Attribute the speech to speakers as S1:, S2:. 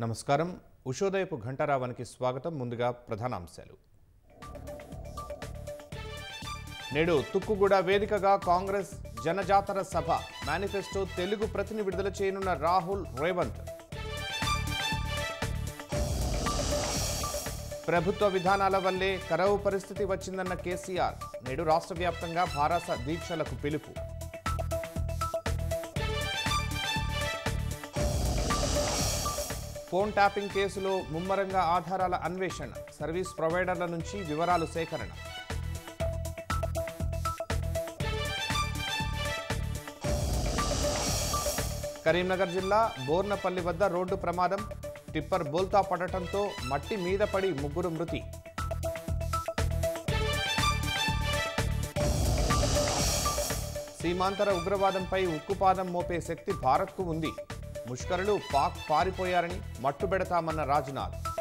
S1: నమస్కారం. ఉషోదయపు ఘంటారావానికి స్వాగతం. ముందుగా ప్రధానాంశాలు. నేడు తుక్కుగూడ వేదికగా కాంగ్రెస్ జనజాతర సభ. మేనిఫెస్టో తెలుగు ప్రతిని విడుదల చేయనున్న రాహుల్, రేవంత్. ప్రభుత్వ విధానాల వల్లే కరవు పరిస్థితి వచ్చిందన్న కేసీఆర్. నేడు రాష్ట్ర వ్యాప్తంగా భారత దీక్షలకు పిలుపు. ఫోన్ ట్యాపింగ్ కేసులో ముమ్మరంగా ఆధారాల అన్వేషణ. సర్వీస్ ప్రొవైడర్ల నుంచి వివరాలు సేకరణ. కరీంనగర్ జిల్లా బోర్నపల్లి వద్ద రోడ్డు ప్రమాదం. టిప్పర్ బోల్తా పడటంతో మట్టి మీద పడి ముగ్గురు మృతి. సీమాంతర ఉగ్రవాదంపై ఉక్కుపాదం మోపే శక్తి భారత్కు ఉంది. ముష్కరులు పాక్ పారిపోయారని మట్టుబెడతామన్న రాజ్నాథ్.